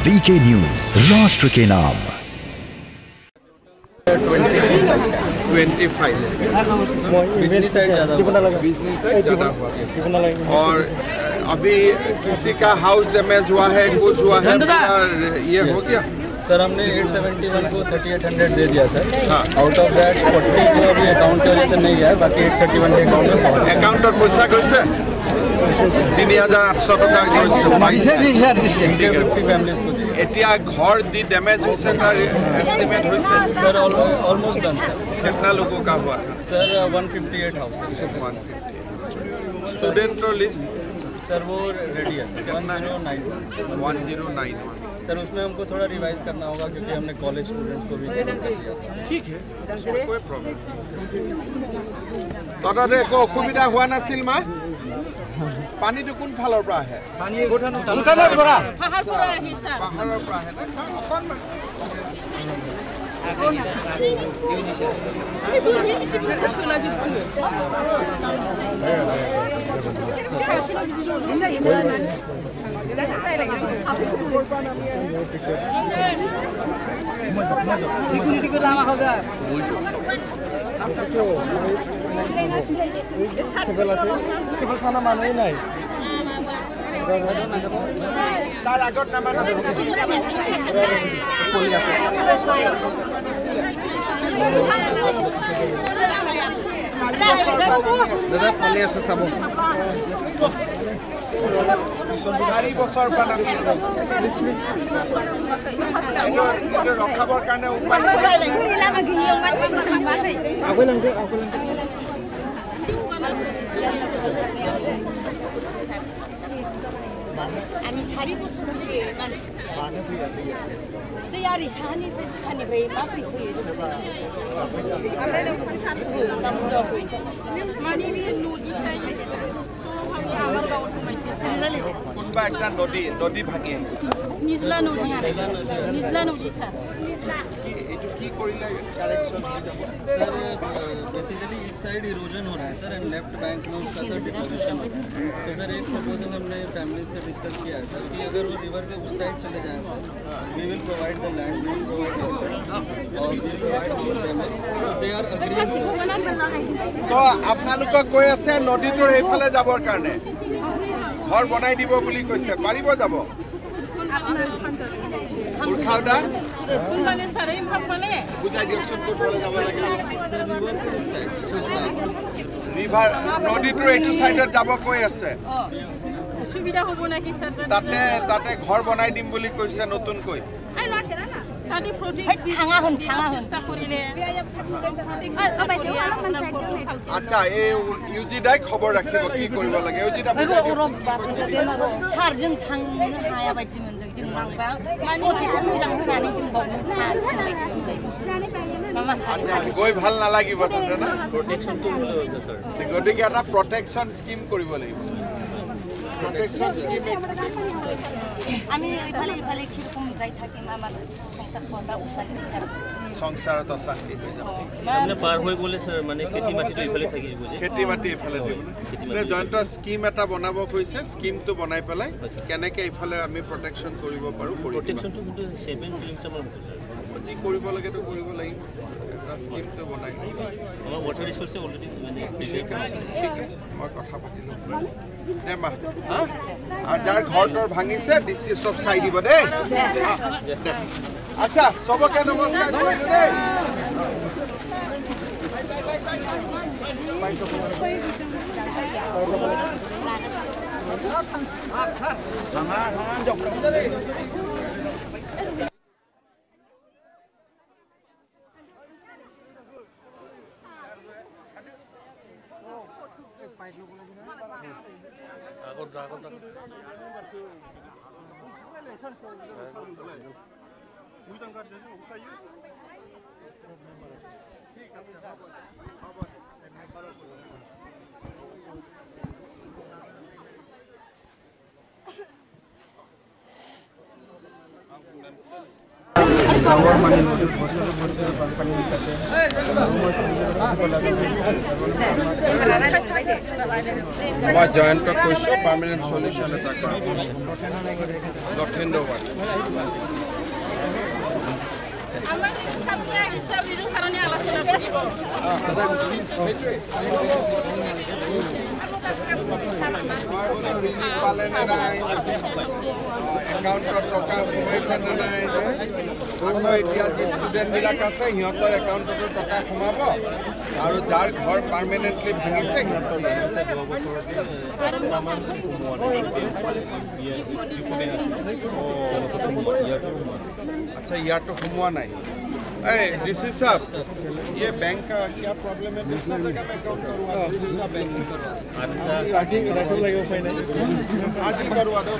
VK news, राष्ट्र के नाम। 25 business side ज़्यादा हुआ और अभी किसी का हाउस डैमेज हुआ है, कुछ हुआ है, ये हो गया सर। हमने 871 को 3800 दे दिया सर। हाँ, आउट ऑफ दैट 40 को अभी अकाउंट की वजह से नहीं गया, बाकी 831 के अकाउंट में पहुंचा। একাউণ্টত পইচা গৈছে 3800 টকা গৈছে। 50 फैमिलीज को दी। এতিয়া ঘৰ দি ডैमेज হৈছে তাৰ एस्टिमेट হৈছে सर ऑलमोस्ट डन सर। कितना लोगों का हुआ था सर 158 हाउसेज। स्टूडेंटों लिस्ट सर वो रेडी है सर। 1091 सर। उसमें हमको थोड़ा रिवाइज करना होगा क्योंकि हमने कॉलेज स्टूडेंट्स को भी कर दिया। ठीक है, कोई प्रॉब्लम तदते एक असुविधा हुआ नासिल मा पानीটো কোন ফালৰ পৰা আহে উঠানৰ পৰা পাহাৰৰ পৰা আহে সিকিউৰিটি কৰে আমা হবে থানা মানুষই নাই তাৰ আগত নামানো দাদা পালি আছে চাব 4 বছৰ পৰা ৰখাবৰ কাৰণে উপায় আমি 4 বছৰ ধৰে दैयारि साहानिफ्राय माबोरै फैयो माने बे न'निफ्राय আমাৰ গাঁৱত সোমাইছে কোনবা একটা নদী ভাঙি আহিছে নিজলা নদী স্যাৰ এইটো কি কৰিলে কাৰেকশন হৈ যাব सर बेसिकली इस साइड इरोजन हो रहा है सर एंड लेफ्ट बैंक में उसका सर डिपोजिशन हो रहा है। तो सर एक प्रपोजल हमने फैमिली से डिस्कस किया है सर कि अगर वो रिवर के उस साइड चले जाएं sir, we will provide the land, we will provide और वी विल प्रोवाइड पेमेंट। तो दे आर अग्रीइंग। তো আপোনালোকক কৈ আছে নদীটোৰ এইফালে যাবৰ কাৰণে ঘৰ বনাই দিব বুলি কৈছে, পাৰিব যাব উঠাওদা বুজাই দিয়কচোন কোনফালে যাব লাগে ৰিভাৰ নদীটোৰ এইটো চাইডত যাব কৈ আছে সুবিধা হ'ব নাকি স্যাৰ তাতে ঘৰ বনাই দিম বুলি কৈছে নতুনকৈ তাতে প্ৰজেক্ট ভাঙা হন চেষ্টা কৰিলে আচ্ছা এই ইউজি দাই খবৰ ৰাখিব কি কৰিব লাগে ইউজি দা স্যার जों थांनो हाया बायदि मोनदों जों नांबा गथ'खौ मोजां होनानै जों बावनो हायासै আচ্ছা গৈ ভাল নালাগিব তাতে না प्रोटेक्शनটো হ'লে হ'ল सर। গতিকে এটা প্ৰটেকশ্যন স্কিম কৰিব লাগিব প্ৰটেকশ্যন স্কিম আমি ইফালে কিৰকম যাই থাকি আমাৰ সংসাৰ খোয়া উশানি স্যাৰ সংসাৰত অশান্তি হৈ যাব আপনি পার হৈ গ'লে সर মানে খেতি মাটিটো ইফালে থাকি যাব যে খেতি মাটি ইফালে দিব জয়ন্ত স্কিম এটা বনাব কৈছে স্কিমটো বনাই পেলাই কেনেকে ইফালে আমি প্ৰটেকশ্যন কৰিব পাৰো प्रोटेक्शनটো কিন্তু 7 কিলোমিটাৰ মান হ'ব सर। যি কৰিব লাগেতো কৰিব লাগিব এটা স্কিমটো বনাই আমাৰ ওয়াটাৰ ৰিসোৰ্সে অলৰেডি মানে ঠিক আছে মই কথা পাতিলোঁ দে মা আৰু যাৰ ঘৰ তৰ ভাঙিছে ডিচি চব চাই দিব দেই আচ্ছা চবকে নমস্কাৰ কৰিলোঁ দেই গাঁৱৰ পানী নদীৰ ফচলত ভৰ্তি বানপানী তাতে মই জয়ন্তক কৈছোঁ পাৰ্মানেণ্ট সলিউশ্যন এটা কৰা লক্ষেন্দ্ৰবাদ পালে নে নাই একাউণ্টত টকা সোমাইছে নে নাই আকৌ এতিয়া যি ষ্টুডেণ্টবিলাক আছে সিহঁতৰ একাউণ্টতো টকা সোমাব আৰু যাৰ ঘৰ পাৰ্মানেণ্টলি ভাঙিছে সিহঁতৰ আচ্ছা ইয়াৰটো সোমোৱা নাই डीसी साहब ये बैंक का क्या प्रॉब्लम है दूसरा जगह पे अकाउंट करवा दूसरा बैंक में करवा আজি ৰাখো লাগিব ফাইনেল आज ही करवा दो